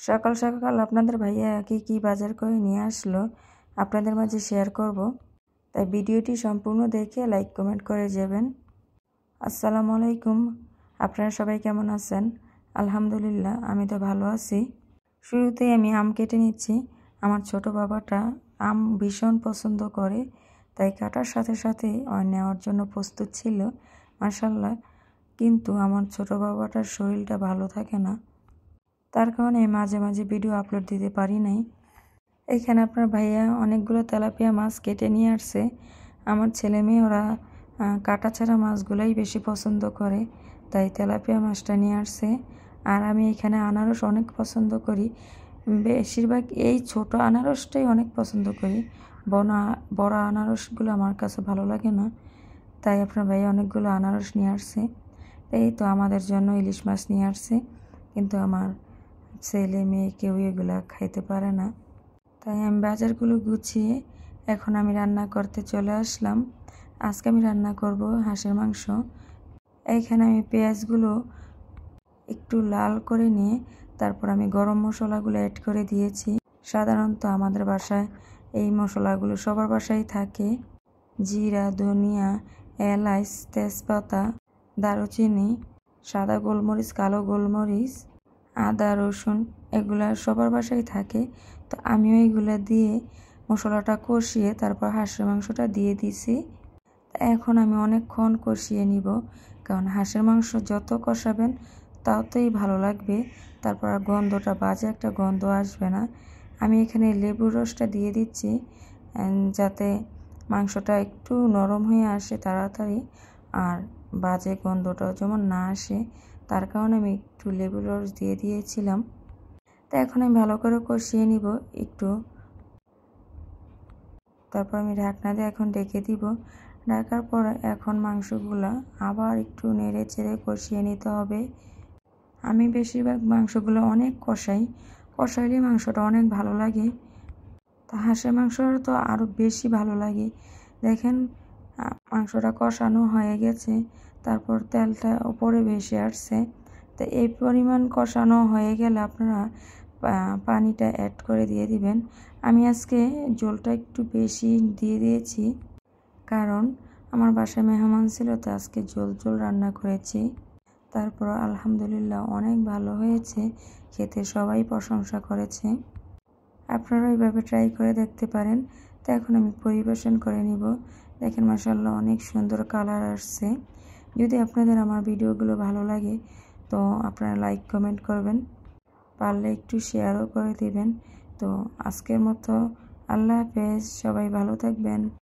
সকাল সকাল আপনাদের ভাইয়া কি বাজার করে নিয়ে আসলো আপনাদের মাঝে শেয়ার করব। তাই ভিডিওটি সম্পূর্ণ দেখে লাইক কমেন্ট করে যাবেন। আসসালামু আলাইকুম, আপনারা সবাই কেমন আছেন? আলহামদুলিল্লাহ, আমি তো ভালো আছি। শুরুতেই আমি আম কেটে নিচ্ছি। আমার ছোট বাবাটা আম ভীষণ পছন্দ করে, তাই কাটার সাথে সাথে নেওয়ার জন্য প্রস্তুত ছিল মাশাআল্লাহ। কিন্তু আমার ছোট বাবাটার শরীরটা ভালো থাকে না, তার কারণে মাঝে মাঝে ভিডিও আপলোড দিতে পারি নাই। এখানে আপনার ভাইয়া অনেকগুলো তেলাপিয়া মাছ কেটে নিয়ে আসছে। আমার ছেলে মেয়ে ওরা কাটা ছাড়া মাছগুলোই বেশি পছন্দ করে, তাই তেলাপিয়া মাছটা নিয়ে আসছে। আর আমি এখানে আনারস অনেক পছন্দ করি, বেশিরভাগ এই ছোট আনারসটাই অনেক পছন্দ করি। বড় আনারসগুলো আমার কাছে ভালো লাগে না, তাই আপনার ভাইয়া অনেকগুলো আনারস নিয়ে আসছে। এই তো আমাদের জন্য ইলিশ মাছ নিয়ে আসছে, কিন্তু আমার ছেলে মেয়ে কেউ এগুলা খাইতে পারে না। তাই আমি বাজারগুলো গুছিয়ে এখন আমি রান্না করতে চলে আসলাম। আজকে আমি রান্না করব হাঁসের মাংস। এইখানে আমি পেঁয়াজগুলো একটু লাল করে নিয়ে তারপর আমি গরম মশলাগুলো অ্যাড করে দিয়েছি। সাধারণত আমাদের বাসায় এই মশলাগুলো সবার বাসায় থাকে। জিরা, ধনিয়া, এলাচ, তেজপাতা, দারুচিনি, সাদা গোলমরিচ, কালো গোলমরিচ, আদা, রসুন, এগুলা সবার বাসায় থাকে। তো আমিও এগুলা দিয়ে মশলাটা কষিয়ে তারপর হাঁসের মাংসটা দিয়ে দিছি। এখন আমি অনেকক্ষণ কষিয়ে নিব, কারণ হাঁসের মাংস যত কষাবেন ততই ভালো লাগবে, তারপর গন্ধটা বাজে একটা গন্ধ আসবে না। আমি এখানে লেবুর রসটা দিয়ে দিচ্ছি যাতে মাংসটা একটু নরম হয়ে আসে তাড়াতাড়ি, আর বাজে গন্ধটাও যেমন না আসে, তার কারণে আমি একটু লেবুর রস দিয়ে দিয়েছিলাম। তো এখন আমি ভালো করে কষিয়ে নিব একটু, তারপর আমি ঢাকনা দিয়ে এখন ঢেকে দিব। ঢাকার পর এখন মাংসগুলা আবার একটু নেড়ে চেড়ে কষিয়ে নিতে হবে। আমি বেশিরভাগ মাংসগুলো অনেক কষাইলে মাংসটা অনেক ভালো লাগে। তা হাঁসের মাংসটা তো আরও বেশি ভালো লাগে। দেখেন মাংসটা কষানো হয়ে গেছে, তারপর তেলটা উপরে ভেসে আসছে। তো এই পরিমাণ কষানো হয়ে গেলে আপনারা পানিটা অ্যাড করে দিয়ে দিবেন। আমি আজকে ঝোলটা একটু বেশি দিয়ে দিয়েছি, কারণ আমার বাসায় মেহমান ছিল, তো আজকে ঝোল রান্না করেছি। তারপর আলহামদুলিল্লাহ অনেক ভালো হয়েছে, খেতে সবাই প্রশংসা করেছে। আপনারা এইভাবে ট্রাই করে দেখতে পারেন। তো এখন আমি পরিবেশন করে নিব। দেখেন মাশাআল্লাহ অনেক সুন্দর কালার আসছে। যদি আপনাদের আমার ভিডিওগুলো ভালো লাগে তো আপনারা লাইক কমেন্ট করবেন, পারলে একটু শেয়ারও করে দিবেন। তো আজকের মতো আল্লাহ হাফেজ, সবাই ভালো থাকবেন।